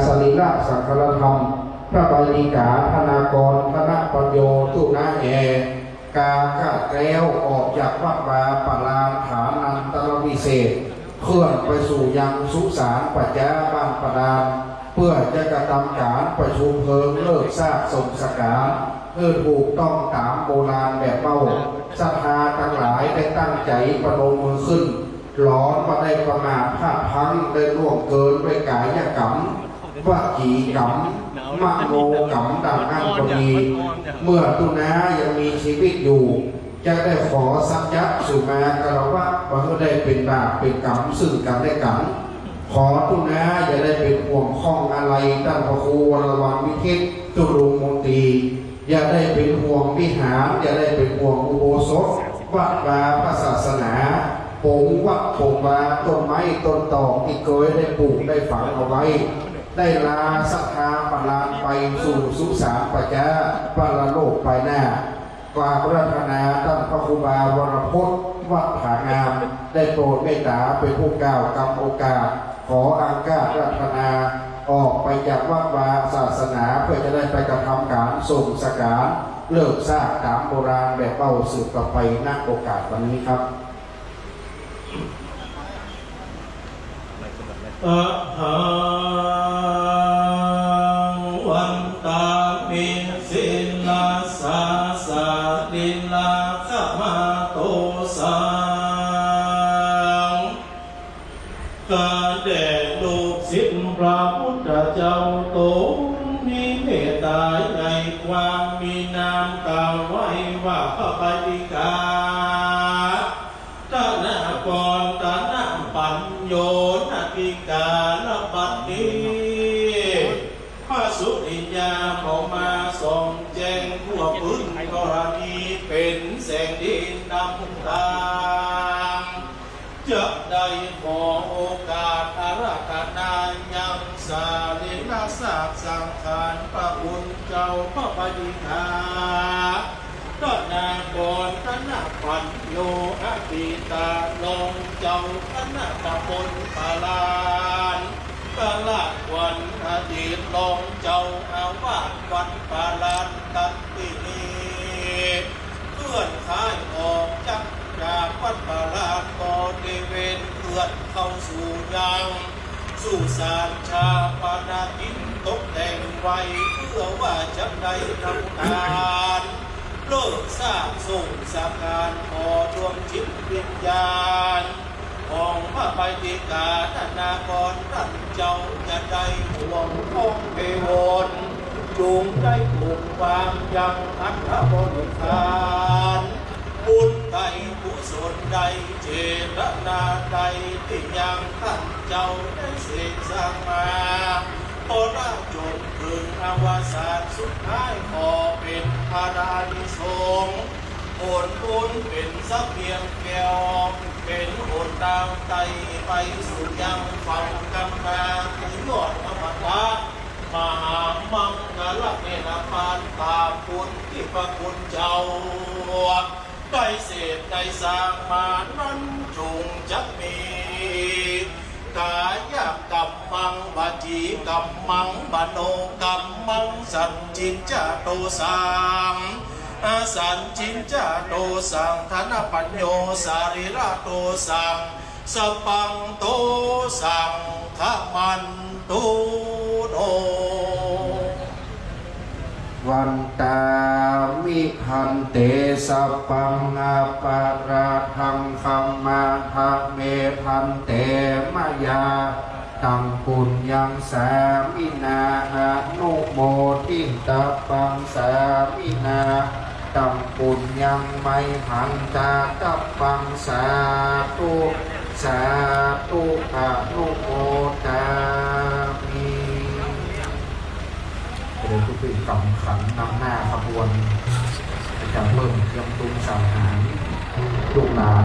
สรีระสังฆธรรมพระบาลีกาธนากรธนปัญโยตุนาแอกากะแก้วออกจากวัดวาปลานฐานันตรวิเศษเคลื่อนไปสู่ยังสุสานปัจจาบ้านประดานเพื่อจะกระทำการประชุมเพลิงเลิกซากสมสการถูกต้องตามโบราณแบบเบ้าศรัทธาทั้งหลายได้ตั้งใจประนมมือขึ้นหลอนมาได้ประมาทพลาดพลั้งได้ล่วงเกินด้วยกายกรรมวจีกรรมมโนกรรมดังนั้นก็มีเมื่อตุนายังมีชีวิตอยู่จะได้ขอสัจจะสุมากรวะว่าได้เป็นบาปเป็นกรรมซึ่งกันและกันขอตุนาอย่าได้เป็นห่วงข้องอะไรตั้งพระครูวรวังวิทิตจุรุมนตรีอย่าได้เป็นห่วงวิหารอย่าได้เป็นห่วงอุโบสถวัดวาพระศาสนาปงวัดปงวาต้นไม้ต้นตอกที่เคยได้ปลูกได้ฝังเอาไว้ได้ลาศรัทธาปลานไปสู่สุสานปัจจาปรโลกไปหน้ากราบรัตนาท่านพระครูบาวรพจน์วัดผางามได้โปรดเมตตาเป็นผู้กล่าวกำโอกาสขออังคารัตนาออกไปจากวัดวาศาสนาเพื่อจะได้ไปกระทำการส่งสการเลิกซากตามโบราณแบบเป้าสืบต่อไปณโอกาสวันนี้ครับอะหังวันตามิสิลาสาสะดิลาขมาโตสังกาแด่ลูกศิษย์พระพุทธเจ้าโตมีเมตตาใหญ่ความมีนามกล่าวไว้ว่าพระปฏิกาตนากรตนะปัญโยนาติกาลบัดนี้พระสุริยาขอมาส่องแจ้งทั่วพื้นกรณีเป็นแสงดินดำตางจะได้ขอโอกาสอาราธนายังสาลิลาศาสตร์สังขารพระคุณเจ้าพระปฏิกาตนากรตนะปัญโยอภิตาลงเจ้าคณะตำบลปาลานกะละวันอดีตลงเจ้าอาวาสวัดปาลานตัดที่นี้เพื่อนขายออกจากวัดปาลานก็ได้เว้นเพื่อนเข้าสู่ยังสู่สารชาปนากินตกแต่งไว้เพื่อว่าจะได้ทำการเลิกสร้างส่งสาการขอดวงจิตวิญญาณของพระปฏิกาธนากรท่านเจ้าจะได้ห่วงท้องเกวรจูงได้ถูกวางยังอัตบริขารบุญใดกุศลใดเจตนาใดที่ยังท่านเจ้าได้เสกสร้างมาขอได้จนถึงอวสานสุดท้ายขอเป็นพระรานิสงฆ์ผลบุญเป็นสักเพียงแก้วเป็นหนทางไต่ไปสู่ยังฝั่งกำนาถึงยอดอมตะมหามังกรเมตปานตาคุณที่พระคุณเจ้าได้เสพได้สร้างมานั้นจงจะมีกายกรรมังวจีกรรมังมโนกรรมังสัจจินจโตสังสัจจินจโตสังธนปัญโยสาริระโตสังสปังโตสังขมันตุโนวันตามิพันเตสัพพังอาปาราทังคัมมาทะเมพันเตมายาตังปุญญังสามินาอนุโมทิตาปังสามินาตังปุญญังไมหันตาตัปปังสาธุสาธุอนุโมทามิเป็นผู้เป็นกำขันนำหน้าขบวนจะเริ่มเตรียมตุ้งสังหารลูกหลาน